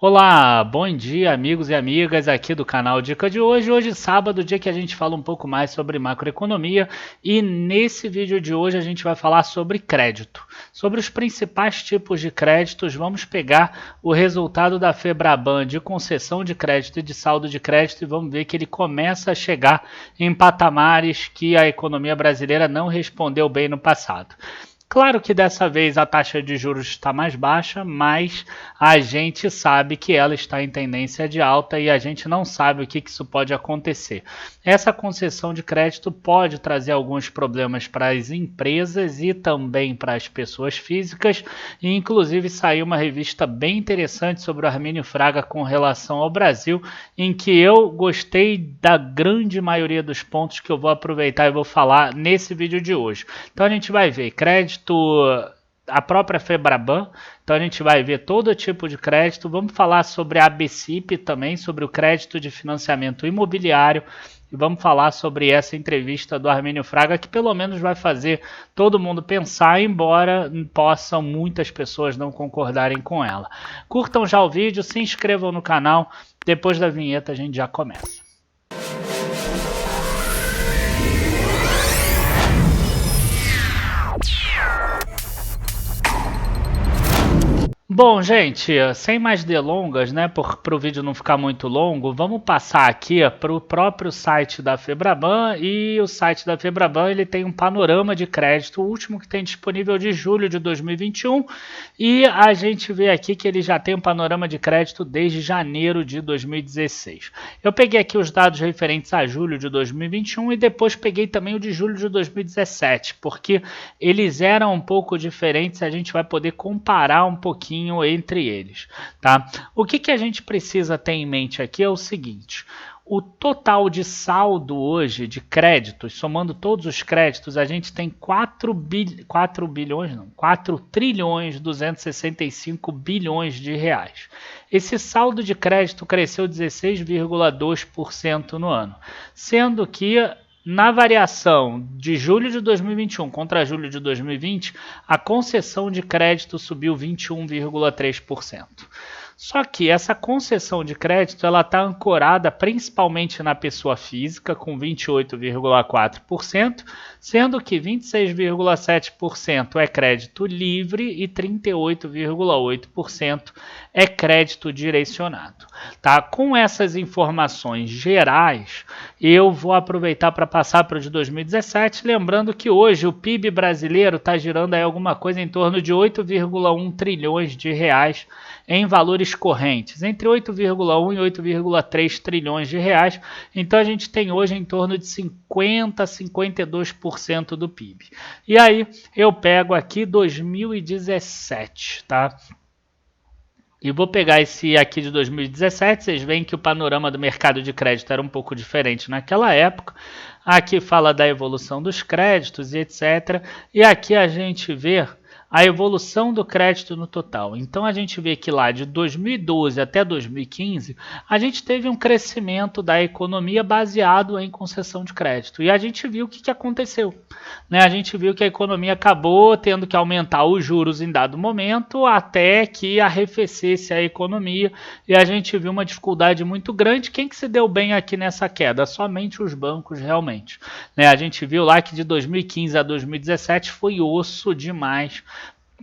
Olá, bom dia amigos e amigas aqui do canal Dica de hoje. Hoje sábado, dia que a gente fala um pouco mais sobre macroeconomia e nesse vídeo de hoje a gente vai falar sobre crédito, sobre os principais tipos de créditos. Vamos pegar o resultado da Febraban de concessão de crédito e de saldo de crédito e vamos ver que ele começa a chegar em patamares que a economia brasileira não respondeu bem no passado. Claro que dessa vez a taxa de juros está mais baixa, mas a gente sabe que ela está em tendência de alta e a gente não sabe o que isso pode acontecer. Essa concessão de crédito pode trazer alguns problemas para as empresas e também para as pessoas físicas, e inclusive saiu uma revista bem interessante sobre o Armínio Fraga com relação ao Brasil, em que eu gostei da grande maioria dos pontos que eu vou aproveitar e vou falar nesse vídeo de hoje. Então a gente vai ver crédito, a própria Febraban, então a gente vai ver todo tipo de crédito, vamos falar sobre a ABCIP também, sobre o crédito de financiamento imobiliário, e vamos falar sobre essa entrevista do Armínio Fraga, que pelo menos vai fazer todo mundo pensar, embora possam muitas pessoas não concordarem com ela. Curtam já o vídeo, se inscrevam no canal, depois da vinheta a gente já começa. Bom, gente, sem mais delongas, né, para o vídeo não ficar muito longo, vamos passar aqui para o próprio site da Febraban, e o site da Febraban ele tem um panorama de crédito, o último que tem disponível de julho de 2021, e a gente vê aqui que ele já tem um panorama de crédito desde janeiro de 2016. Eu peguei aqui os dados referentes a julho de 2021 e depois peguei também o de julho de 2017, porque eles eram um pouco diferentes, a gente vai poder comparar um pouquinho entre eles, tá? O que a gente precisa ter em mente aqui é o seguinte: o total de saldo hoje de créditos, somando todos os créditos, a gente tem 4 trilhões 265 bilhões de reais. Esse saldo de crédito cresceu 16,2% no ano, sendo que na variação de julho de 2021 contra julho de 2020, a concessão de crédito subiu 21,3%. Só que essa concessão de crédito ela está ancorada principalmente na pessoa física, com 28,4%, sendo que 26,7% é crédito livre e 38,8% é crédito direcionado. Tá? Com essas informações gerais, eu vou aproveitar para passar para o de 2017, lembrando que hoje o PIB brasileiro está girando aí alguma coisa em torno de 8,1 trilhões de reais em valores correntes, entre 8,1 e 8,3 trilhões de reais. Então a gente tem hoje em torno de 50 a 52% do PIB. E aí eu pego aqui 2017, tá? E vou pegar esse aqui de 2017, vocês veem que o panorama do mercado de crédito era um pouco diferente naquela época. Aqui fala da evolução dos créditos e etc. E aqui a gente vê a evolução do crédito no total. Então a gente vê que lá de 2012 até 2015, a gente teve um crescimento da economia baseado em concessão de crédito. E a gente viu o que aconteceu, né? A gente viu que a economia acabou tendo que aumentar os juros em dado momento até que arrefecesse a economia, e a gente viu uma dificuldade muito grande. Quem que se deu bem aqui nessa queda? Somente os bancos realmente, né? A gente viu lá que de 2015 a 2017 foi osso demais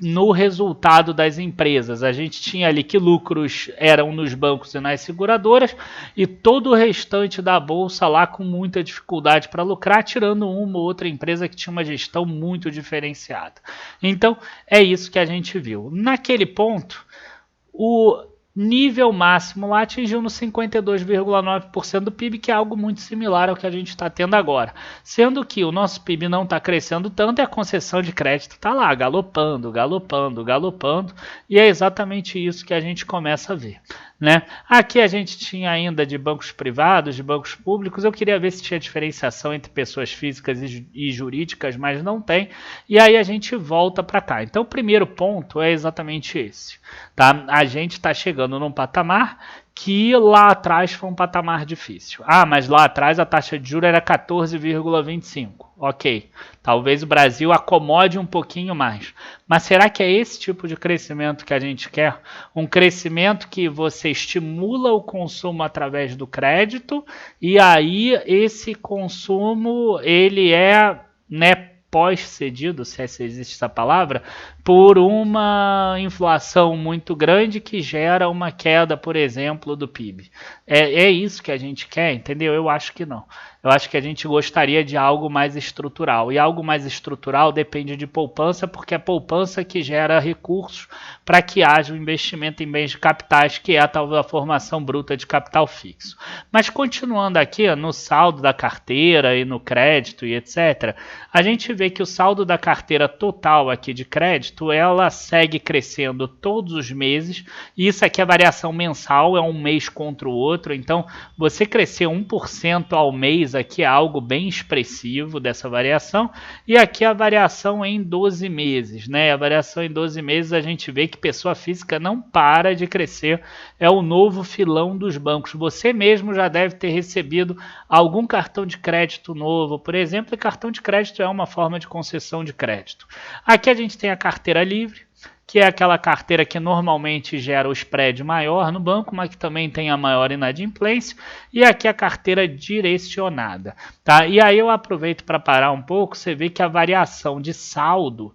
no resultado das empresas. A gente tinha ali que lucros eram nos bancos e nas seguradoras e todo o restante da bolsa lá com muita dificuldade para lucrar, tirando uma ou outra empresa que tinha uma gestão muito diferenciada. Então é isso que a gente viu. Naquele ponto, o nível máximo lá atingiu no 52,9% do PIB, que é algo muito similar ao que a gente está tendo agora. Sendo que o nosso PIB não está crescendo tanto e a concessão de crédito está lá, galopando, galopando, galopando, e é exatamente isso que a gente começa a ver, né? Aqui a gente tinha ainda de bancos privados, de bancos públicos. Eu queria ver se tinha diferenciação entre pessoas físicas e jurídicas, mas não tem. E aí a gente volta para cá. Então o primeiro ponto é exatamente esse, tá? A gente está chegando num patamar que lá atrás foi um patamar difícil. Ah, mas lá atrás a taxa de juros era 14,25. Ok, talvez o Brasil acomode um pouquinho mais. Mas será que é esse tipo de crescimento que a gente quer? Um crescimento que você estimula o consumo através do crédito e aí esse consumo ele é, né, pós-cedido, se existe essa palavra, por uma inflação muito grande que gera uma queda, por exemplo, do PIB. É isso que a gente quer, entendeu? Eu acho que não. Eu acho que a gente gostaria de algo mais estrutural. E algo mais estrutural depende de poupança, porque é a poupança que gera recursos para que haja um investimento em bens de capitais, que é a tal da formação bruta de capital fixo. Mas continuando aqui, no saldo da carteira e no crédito e etc., a gente vê que o saldo da carteira total aqui de crédito, ela segue crescendo todos os meses. E isso aqui é variação mensal, é um mês contra o outro. Então, você crescer 1% ao mês aqui é algo bem expressivo dessa variação. E aqui a variação em 12 meses, né? A variação em 12 meses a gente vê que pessoa física não para de crescer. É o novo filão dos bancos. Você mesmo já deve ter recebido algum cartão de crédito novo, por exemplo, e cartão de crédito é uma forma de concessão de crédito. Aqui a gente tem a carteira livre, que é aquela carteira que normalmente gera o spread maior no banco, mas que também tem a maior inadimplência, e aqui a carteira direcionada. Tá? E aí eu aproveito para parar um pouco, você vê que a variação de saldo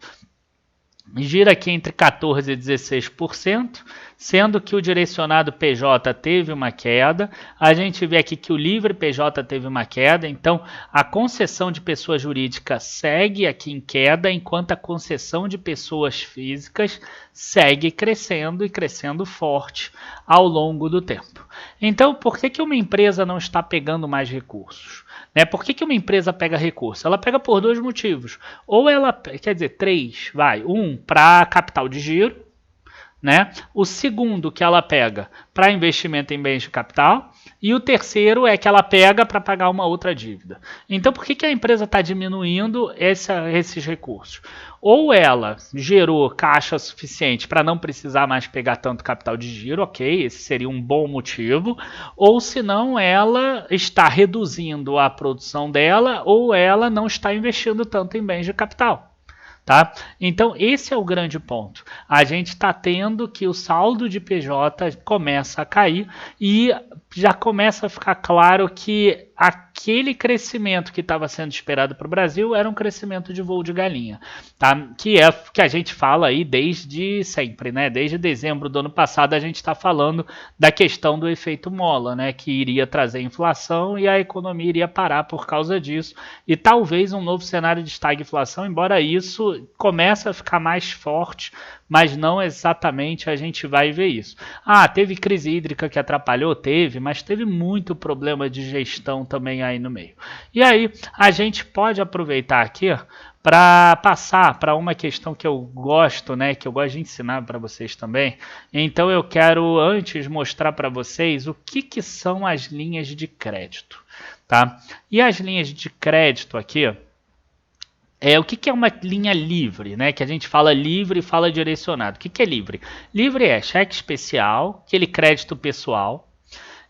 gira aqui entre 14% e 16%, sendo que o direcionado PJ teve uma queda. A gente vê aqui que o livre PJ teve uma queda, então a concessão de pessoa jurídica segue aqui em queda, enquanto a concessão de pessoas físicas segue crescendo e crescendo forte ao longo do tempo. Então, por que uma empresa não está pegando mais recursos? Por que uma empresa pega recurso? Ela pega por dois motivos. Ou ela, quer dizer, três, um para capital de giro, né? O segundo que ela pega para investimento em bens de capital e o terceiro é que ela pega para pagar uma outra dívida. Então, por que a empresa está diminuindo esses recursos? Ou ela gerou caixa suficiente para não precisar mais pegar tanto capital de giro, ok, esse seria um bom motivo, ou senão ela está reduzindo a produção dela ou ela não está investindo tanto em bens de capital. Tá? Então, esse é o grande ponto. A gente está tendo que o saldo de PJ começa a cair e já começa a ficar claro que aquele crescimento que estava sendo esperado para o Brasil era um crescimento de voo de galinha, tá? Que é que a gente fala aí desde sempre, né? Desde dezembro do ano passado a gente está falando da questão do efeito mola, né? Que iria trazer inflação e a economia iria parar por causa disso e talvez um novo cenário de estagflação, embora isso comece a ficar mais forte, mas não exatamente a gente vai ver isso. Ah, teve crise hídrica que atrapalhou? Teve, mas teve muito problema de gestão também aí no meio. E aí, a gente pode aproveitar aqui para passar para uma questão que eu gosto, né, que eu gosto de ensinar para vocês também. Então eu quero antes mostrar para vocês o que são as linhas de crédito, tá? E as linhas de crédito aqui, o que é uma linha livre, né? Que a gente fala livre e fala direcionado. O que é livre? Livre é cheque especial, aquele crédito pessoal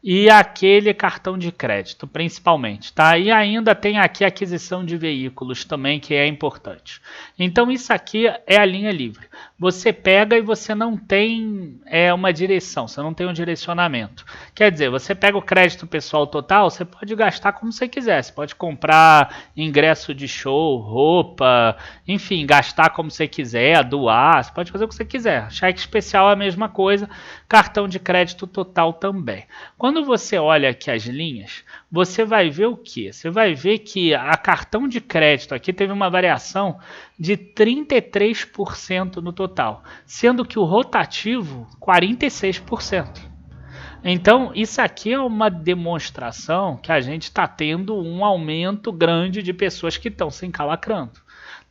e aquele cartão de crédito, principalmente, tá? E ainda tem aqui a aquisição de veículos também, que é importante. Então isso aqui é a linha livre. Você pega e você não tem uma direção, você não tem um direcionamento. Quer dizer, você pega o crédito pessoal total, você pode gastar como você quiser. Você pode comprar ingresso de show, roupa, enfim, gastar como você quiser, doar, você pode fazer o que você quiser. Cheque especial é a mesma coisa, cartão de crédito total também. Quando você olha aqui as linhas, você vai ver o quê? Você vai ver que a cartão de crédito aqui teve uma variação de 33% no total, sendo que o rotativo 46%. Então, isso aqui é uma demonstração que a gente está tendo um aumento grande de pessoas que estão se encalacrando.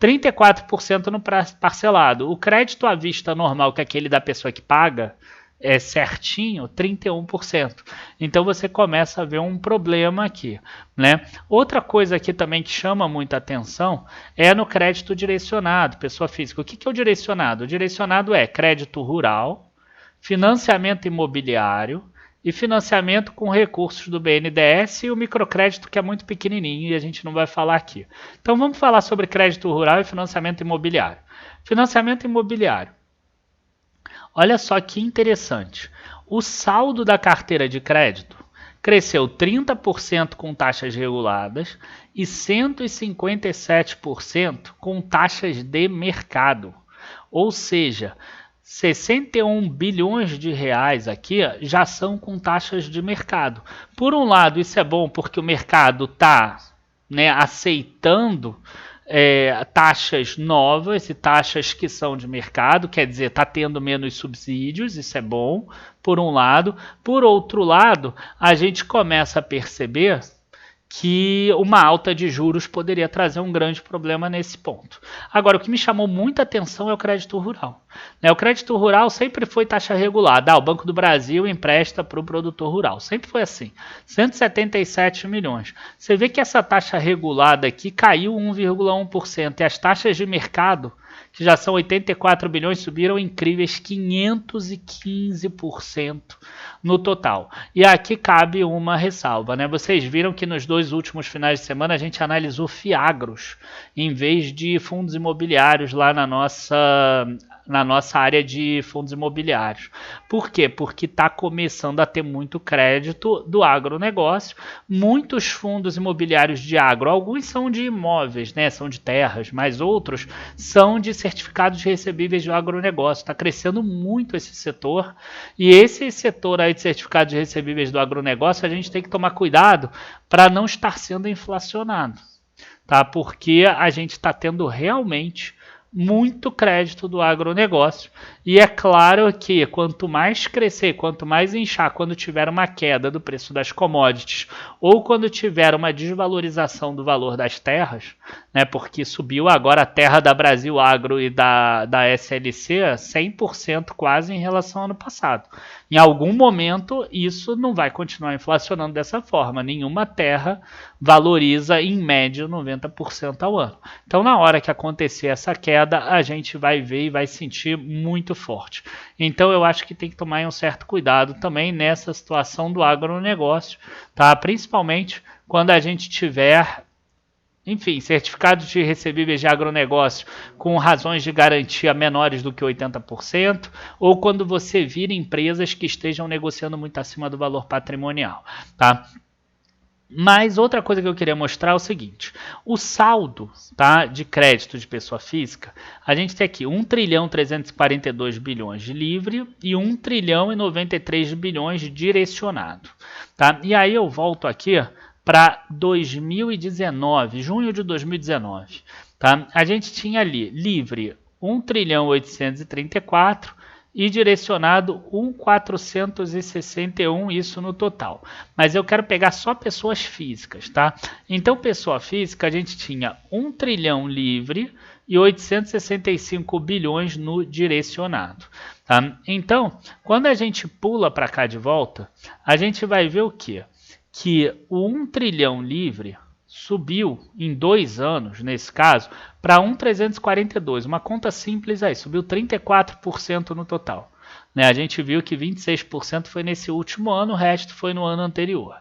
34% no parcelado. O crédito à vista normal, que é aquele da pessoa que paga, é certinho, 31%. Então você começa a ver um problema aqui, né? Outra coisa aqui também que chama muita atenção é no crédito direcionado, pessoa física. O que é o direcionado? O direcionado é crédito rural, financiamento imobiliário e financiamento com recursos do BNDES e o microcrédito, que é muito pequenininho e a gente não vai falar aqui. Então vamos falar sobre crédito rural e financiamento imobiliário. Financiamento imobiliário. Olha só que interessante. O saldo da carteira de crédito cresceu 30% com taxas reguladas e 157% com taxas de mercado. Ou seja, 61 bilhões de reais aqui já são com taxas de mercado. Por um lado, isso é bom porque o mercado está, né, aceitando taxas novas e taxas que são de mercado, quer dizer, está tendo menos subsídios, isso é bom, por um lado. Por outro lado, a gente começa a perceber que uma alta de juros poderia trazer um grande problema nesse ponto. Agora, o que me chamou muita atenção é o crédito rural. O crédito rural sempre foi taxa regulada. O Banco do Brasil empresta para o produtor rural. Sempre foi assim. 177 milhões. Você vê que essa taxa regulada aqui caiu 1,1%. E as taxas de mercado, que já são 84 bilhões, subiram incríveis 515% no total. E aqui cabe uma ressalva, né? Vocês viram que nos 2 últimos finais de semana a gente analisou fiagros em vez de fundos imobiliários lá na nossa área de fundos imobiliários. Por quê? Porque está começando a ter muito crédito do agronegócio, muitos fundos imobiliários de agro, alguns são de imóveis, né? São de terras, mas outros são de certificados recebíveis do agronegócio. Está crescendo muito esse setor, e esse setor aí de certificados recebíveis do agronegócio, a gente tem que tomar cuidado para não estar sendo inflacionado, tá? Porque a gente está tendo realmente muito crédito do agronegócio. E é claro que quanto mais crescer, quanto mais inchar, quando tiver uma queda do preço das commodities ou quando tiver uma desvalorização do valor das terras, né, porque subiu agora a terra da Brasil Agro e da SLC 100% quase em relação ao ano passado. Em algum momento isso não vai continuar inflacionando dessa forma. Nenhuma terra valoriza em média 90% ao ano. Então na hora que acontecer essa queda, a gente vai ver e vai sentir muito forte. Então eu acho que tem que tomar um certo cuidado também nessa situação do agronegócio, tá? Principalmente quando a gente tiver, enfim, certificados de recebíveis de agronegócio com razões de garantia menores do que 80%, ou quando você vira empresas que estejam negociando muito acima do valor patrimonial, tá? Mas outra coisa que eu queria mostrar é o seguinte: o saldo, tá, de crédito de pessoa física, a gente tem aqui 1.342 bilhões de livre e 1.093 bilhões de direcionado. Tá? E aí eu volto aqui para 2019, junho de 2019. Tá? A gente tinha ali livre 1.834 e direcionado 1.461, isso no total. Mas eu quero pegar só pessoas físicas, tá? Então, pessoa física, a gente tinha 1 trilhão livre e 865 bilhões no direcionado. Tá? Então, quando a gente pula para cá de volta, a gente vai ver o quê? Que o 1 trilhão livre subiu em 2 anos, nesse caso, para 1.342, uma conta simples aí, subiu 34% no total. Né? A gente viu que 26% foi nesse último ano, o resto foi no ano anterior.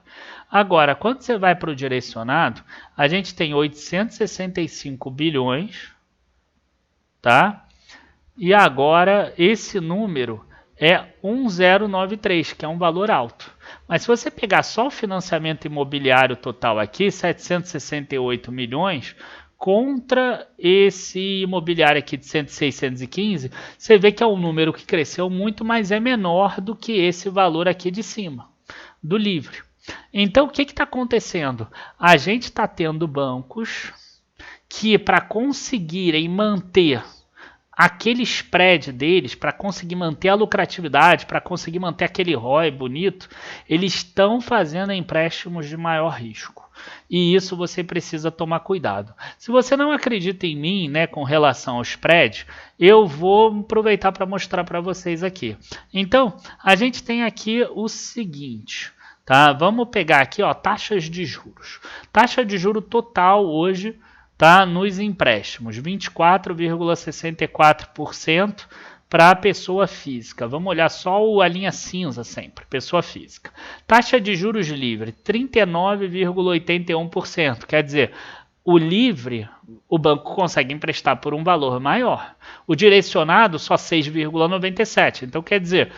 Agora, quando você vai para o direcionado, a gente tem 865 bilhões, tá? E agora esse número é 1093, que é um valor alto. Mas se você pegar só o financiamento imobiliário total aqui, 768 milhões, contra esse imobiliário aqui de 615, você vê que é um número que cresceu muito, mas é menor do que esse valor aqui de cima, do livre. Então, o que está acontecendo? A gente está tendo bancos que, para conseguirem manter aquele spread deles, para conseguir manter a lucratividade, para conseguir manter aquele ROI bonito, eles estão fazendo empréstimos de maior risco. E isso você precisa tomar cuidado. Se você não acredita em mim, né, com relação ao spread, eu vou aproveitar para mostrar para vocês aqui. Então, a gente tem aqui o seguinte, tá? Vamos pegar aqui, ó, taxas de juros. Taxa de juro total hoje, tá, nos empréstimos, 24,64% para a pessoa física. Vamos olhar só a linha cinza sempre, pessoa física. Taxa de juros livre, 39,81%. Quer dizer, o livre, o banco consegue emprestar por um valor maior. O direcionado, só 6,97%. Então, quer dizer,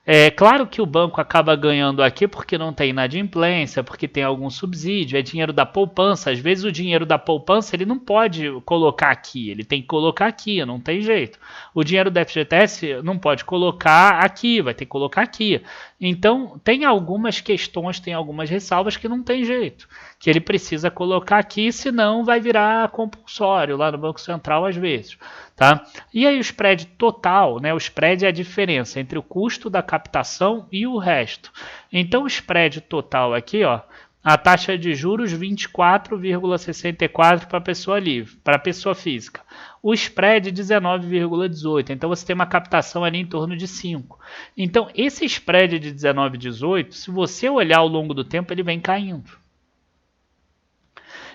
é claro que o banco acaba ganhando aqui porque não tem inadimplência, porque tem algum subsídio, é dinheiro da poupança. Às vezes o dinheiro da poupança ele não pode colocar aqui, ele tem que colocar aqui, não tem jeito. O dinheiro do FGTS não pode colocar aqui, vai ter que colocar aqui. Então tem algumas questões, tem algumas ressalvas que não tem jeito, que ele precisa colocar aqui, senão vai virar compulsório lá no Banco Central às vezes. Tá? E aí o spread total, né? O spread é a diferença entre o custo da captação e o resto. Então o spread total aqui, ó, a taxa de juros 24,64 para a pessoa livre, para a pessoa física. O spread 19,18. Então você tem uma captação ali em torno de 5. Então esse spread de 19,18, se você olhar ao longo do tempo, ele vem caindo.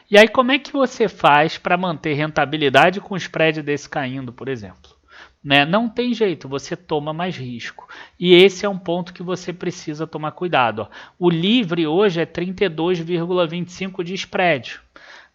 E aí como é que você faz para manter rentabilidade com o spread desse caindo, por exemplo? Né? Não tem jeito, você toma mais risco. E esse é um ponto que você precisa tomar cuidado. Ó. O livre hoje é 32,25 de spread.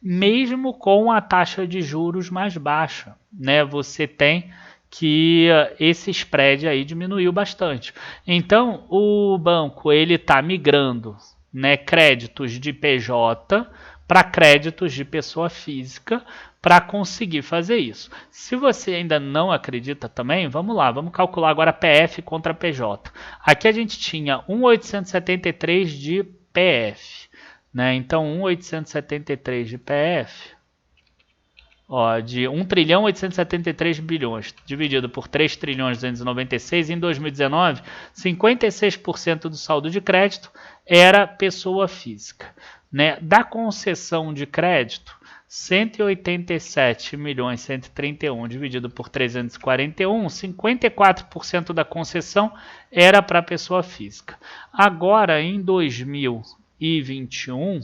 Mesmo com a taxa de juros mais baixa, né? Você tem que esse spread aí diminuiu bastante. Então o banco ele está migrando, né, créditos de PJ para créditos de pessoa física para conseguir fazer isso. Se você ainda não acredita também, vamos lá, vamos calcular agora PF contra PJ. Aqui a gente tinha 1.873 de PF, né? Então 1.873 de PF, ó, de 1.873 bilhões dividido por 3.296 em 2019, 56% do saldo de crédito era pessoa física. Né? Da concessão de crédito, 187.131 dividido por 341, 54% da concessão era para pessoa física. Agora, em 2021,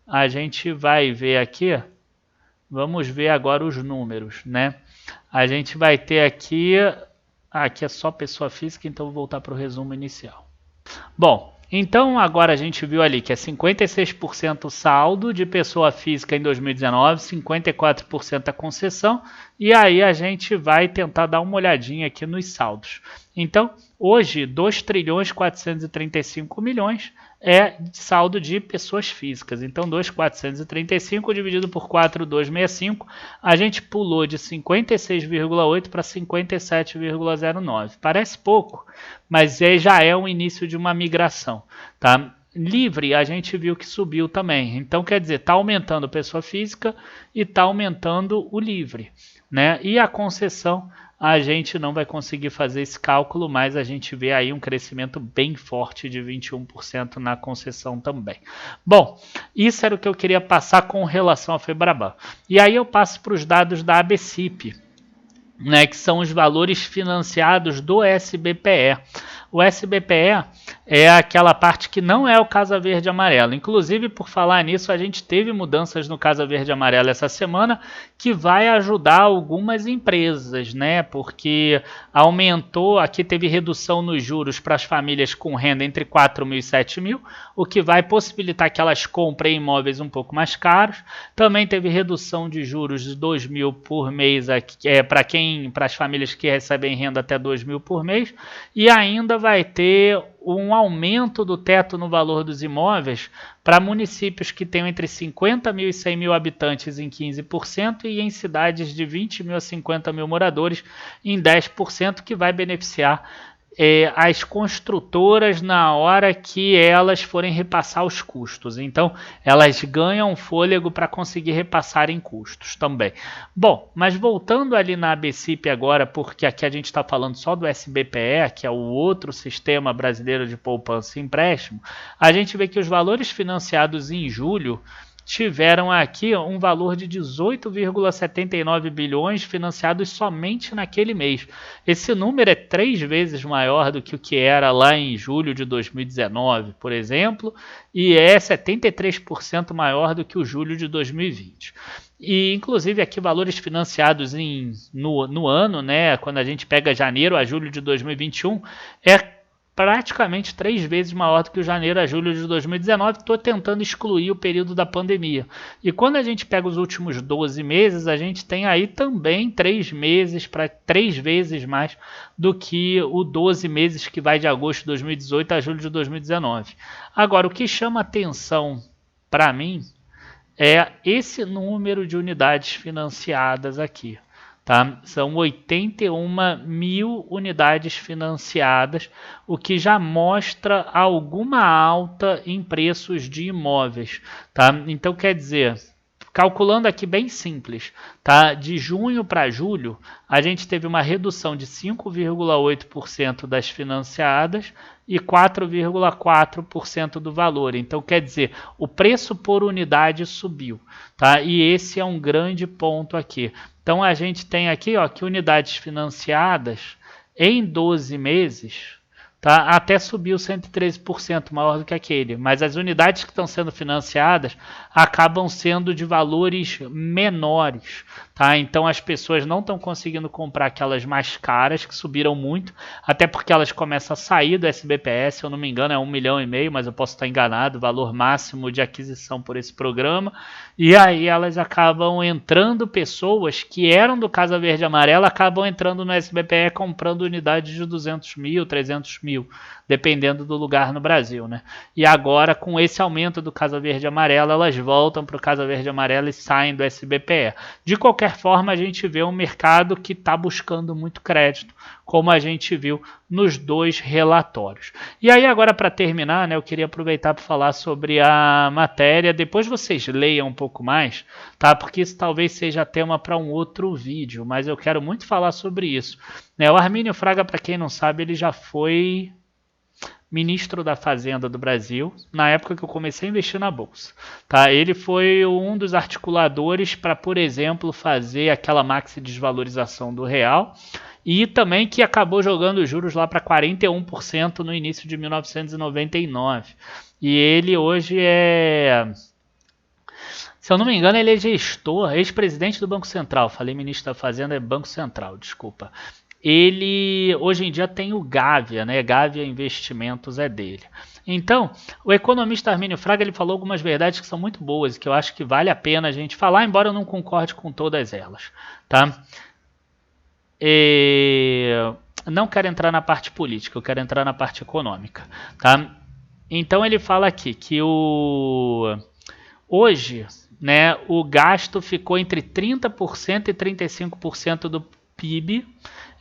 a gente vai ver aqui, vamos ver agora os números, né? A gente vai ter aqui é só pessoa física, então vou voltar para o resumo inicial. Bom, então agora a gente viu ali que é 56% saldo de pessoa física em 2019, 54% a concessão, e aí a gente vai tentar dar uma olhadinha aqui nos saldos. Então, hoje, 2.435 milhões é saldo de pessoas físicas. Então, 2.435 dividido por 4.265, a gente pulou de 56,8 para 57,09. Parece pouco, mas já é o início de uma migração. Tá? Livre, a gente viu que subiu também. Então, quer dizer, está aumentando a pessoa física e está aumentando o livre. Né? E a concessão, a gente não vai conseguir fazer esse cálculo, mas a gente vê aí um crescimento bem forte de 21% na concessão também. Bom, isso era o que eu queria passar com relação à Febraban. E aí eu passo para os dados da ABCIP, né, que são os valores financiados do SBPE. O SBPE é aquela parte que não é o Casa Verde e Amarelo. Inclusive, por falar nisso, a gente teve mudanças no Casa Verde e Amarelo essa semana que vai ajudar algumas empresas, né? Porque aumentou, aqui teve redução nos juros para as famílias com renda entre 4 mil e 7 mil, o que vai possibilitar que elas comprem imóveis um pouco mais caros. Também teve redução de juros de 2 mil por mês para as famílias que recebem renda até 2 mil por mês. E ainda vai ter um aumento do teto no valor dos imóveis para municípios que tenham entre 50 mil e 100 mil habitantes em 15% e em cidades de 20 mil a 50 mil moradores em 10%, que vai beneficiar as construtoras na hora que elas forem repassar os custos. Então, elas ganham fôlego para conseguir repassar em custos também. Bom, mas voltando ali na ABCIP agora, porque aqui a gente está falando só do SBPE, que é o outro sistema brasileiro de poupança e empréstimo, a gente vê que os valores financiados em julho tiveram aqui um valor de 18,79 bilhões financiados somente naquele mês. Esse número é 3 vezes maior do que o que era lá em julho de 2019, por exemplo, e é 73% maior do que o julho de 2020. E inclusive aqui valores financiados no ano, né, quando a gente pega janeiro a julho de 2021, é praticamente 3 vezes maior do que o janeiro a julho de 2019. Estou tentando excluir o período da pandemia. E quando a gente pega os últimos 12 meses, a gente tem aí também 3 meses, para 3 vezes mais do que o 12 meses que vai de agosto de 2018 a julho de 2019. Agora, o que chama atenção para mim é esse número de unidades financiadas aqui. Tá? São 81 mil unidades financiadas, o que já mostra alguma alta em preços de imóveis. Tá? Então, quer dizer, calculando aqui bem simples, tá? De junho para julho, a gente teve uma redução de 5,8% das financiadas e 4,4% do valor. Então, quer dizer, o preço por unidade subiu. Tá? E esse é um grande ponto aqui. Então, a gente tem aqui ó, que unidades financiadas em 12 meses, tá? Até subiu 113%, maior do que aquele. Mas as unidades que estão sendo financiadas acabam sendo de valores menores. Tá? Então, as pessoas não estão conseguindo comprar aquelas mais caras, que subiram muito, até porque elas começam a sair do SBPS, se eu não me engano é 1,5 milhão, mas eu posso estar enganado, o valor máximo de aquisição por esse programa. E aí elas acabam entrando, pessoas que eram do Casa Verde e Amarela, acabam entrando no SBPE comprando unidades de 200 mil, 300 mil, dependendo do lugar no Brasil. Né? E agora, com esse aumento do Casa Verde e Amarela, elas voltam para o Casa Verde e Amarela e saem do SBPE. De qualquer forma, a gente vê um mercado que está buscando muito crédito, como a gente viu nos dois relatórios. E aí agora, para terminar, né, eu queria aproveitar para falar sobre a matéria. Depois vocês leiam um pouco mais, tá? Porque isso talvez seja tema para um outro vídeo, mas eu quero muito falar sobre isso. Né, o Armínio Fraga, para quem não sabe, ele já foi ministro da Fazenda do Brasil, na época que eu comecei a investir na Bolsa. Tá? Ele foi um dos articuladores para, por exemplo, fazer aquela maxi desvalorização do real, e também que acabou jogando os juros lá para 41% no início de 1999. E ele hoje é, se eu não me engano, ele é gestor, ex-presidente do Banco Central. Falei ministro da Fazenda, é Banco Central, desculpa. Ele hoje em dia tem o Gávea, né? Gávea Investimentos é dele. Então, o economista Armínio Fraga ele falou algumas verdades que são muito boas e que eu acho que vale a pena a gente falar, embora eu não concorde com todas elas. Tá? Não quero entrar na parte política, eu quero entrar na parte econômica. Tá? Então ele fala aqui que hoje, né, o gasto ficou entre 30% e 35% do PIB.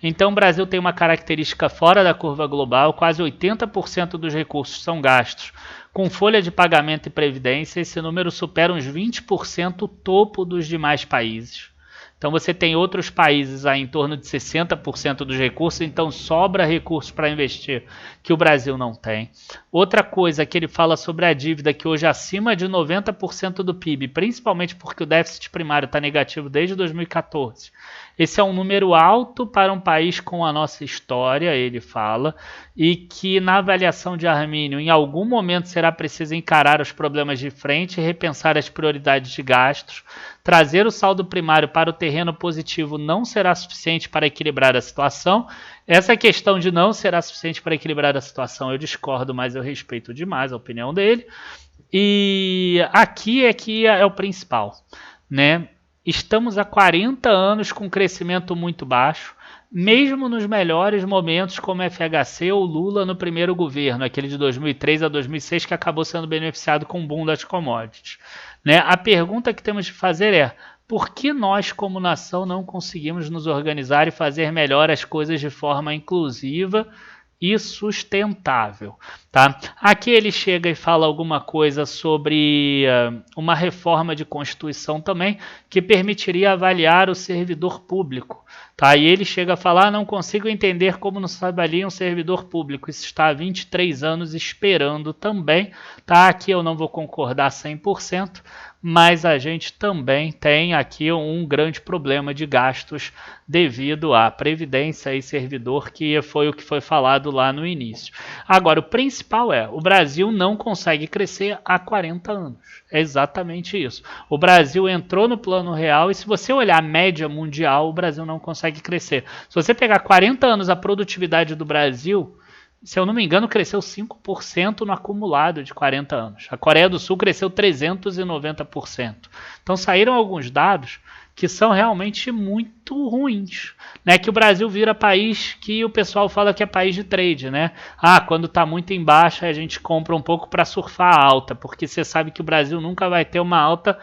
Então o Brasil tem uma característica fora da curva global, quase 80% dos recursos são gastos com folha de pagamento e previdência. Esse número supera uns 20% o topo dos demais países. Então você tem outros países aí em torno de 60% dos recursos, então sobra recursos para investir que o Brasil não tem. Outra coisa que ele fala sobre a dívida, que hoje é acima de 90% do PIB, principalmente porque o déficit primário está negativo desde 2014. Esse é um número alto para um país com a nossa história, ele fala, e que na avaliação de Armínio, em algum momento será preciso encarar os problemas de frente e repensar as prioridades de gastos. Trazer o saldo primário para o terreno positivo não será suficiente para equilibrar a situação. Essa questão de não será suficiente para equilibrar a situação eu discordo, mas eu respeito demais a opinião dele. E aqui é que é o principal, né? Estamos há 40 anos com crescimento muito baixo, mesmo nos melhores momentos como FHC ou Lula no primeiro governo, aquele de 2003 a 2006 que acabou sendo beneficiado com o boom das commodities. Né? A pergunta que temos de fazer é: por que nós como nação não conseguimos nos organizar e fazer melhor as coisas de forma inclusiva e sustentável? Tá? Aqui ele chega e fala alguma coisa sobre uma reforma de Constituição também, que permitiria avaliar o servidor público. Tá? E ele chega a falar: não consigo entender como não se avalia um servidor público. Isso está há 23 anos esperando também. Tá? Aqui eu não vou concordar 100%, mas a gente também tem aqui um grande problema de gastos devido à previdência e servidor, que foi o que foi falado lá no início. Agora, o principal principal é, o Brasil não consegue crescer há 40 anos. É exatamente isso. O Brasil entrou no Plano Real e se você olhar a média mundial, o Brasil não consegue crescer. Se você pegar 40 anos a produtividade do Brasil, se eu não me engano, cresceu 5% no acumulado de 40 anos. A Coreia do Sul cresceu 390%. Então saíram alguns dados que são realmente muito ruins, né? Que o Brasil vira país que o pessoal fala que é país de trade, né? Ah, quando está muito em baixa a gente compra um pouco para surfar a alta, porque você sabe que o Brasil nunca vai ter uma alta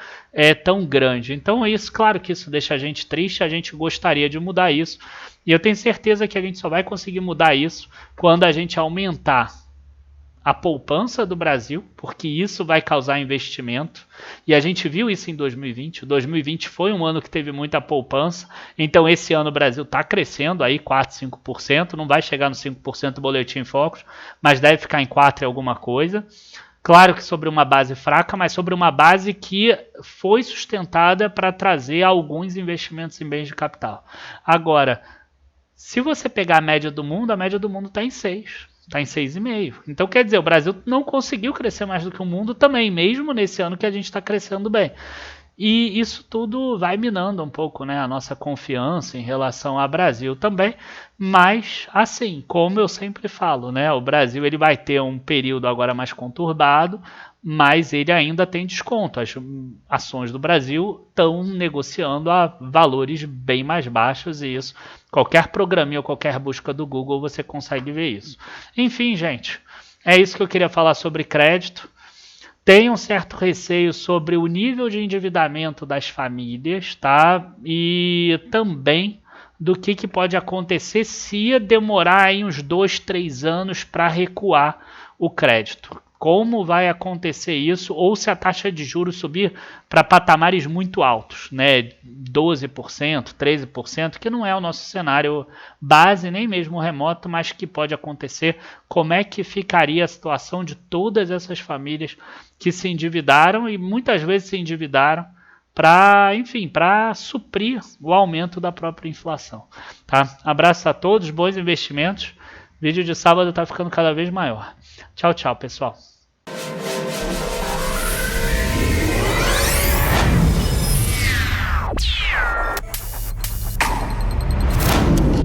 tão grande. Então isso, claro que isso deixa a gente triste, a gente gostaria de mudar isso. E eu tenho certeza que a gente só vai conseguir mudar isso quando a gente aumentar a poupança do Brasil, porque isso vai causar investimento, e a gente viu isso em 2020. 2020 foi um ano que teve muita poupança, então esse ano o Brasil está crescendo aí 4, 5%, não vai chegar no 5% do Boletim Focus, mas deve ficar em 4 e alguma coisa. Claro que sobre uma base fraca, mas sobre uma base que foi sustentada para trazer alguns investimentos em bens de capital. Agora, se você pegar a média do mundo está em 6. Está em 6,5. Então, quer dizer, o Brasil não conseguiu crescer mais do que o mundo também, mesmo nesse ano que a gente está crescendo bem. E isso tudo vai minando um pouco, né, a nossa confiança em relação ao Brasil também. Mas, assim, como eu sempre falo, né, o Brasil ele vai ter um período agora mais conturbado, mas ele ainda tem desconto. As ações do Brasil estão negociando a valores bem mais baixos e isso, qualquer programinha ou qualquer busca do Google você consegue ver isso. Enfim, gente, é isso que eu queria falar sobre crédito. Tem um certo receio sobre o nível de endividamento das famílias, tá? E também do que pode acontecer se demorar aí uns 2, 3 anos para recuar o crédito. Como vai acontecer isso, ou se a taxa de juros subir para patamares muito altos, né? 12%, 13%, que não é o nosso cenário base, nem mesmo remoto, mas que pode acontecer. Como é que ficaria a situação de todas essas famílias que se endividaram e muitas vezes se endividaram para, enfim, para suprir o aumento da própria inflação, tá? Abraço a todos, bons investimentos. O vídeo de sábado está ficando cada vez maior. Tchau, tchau, pessoal.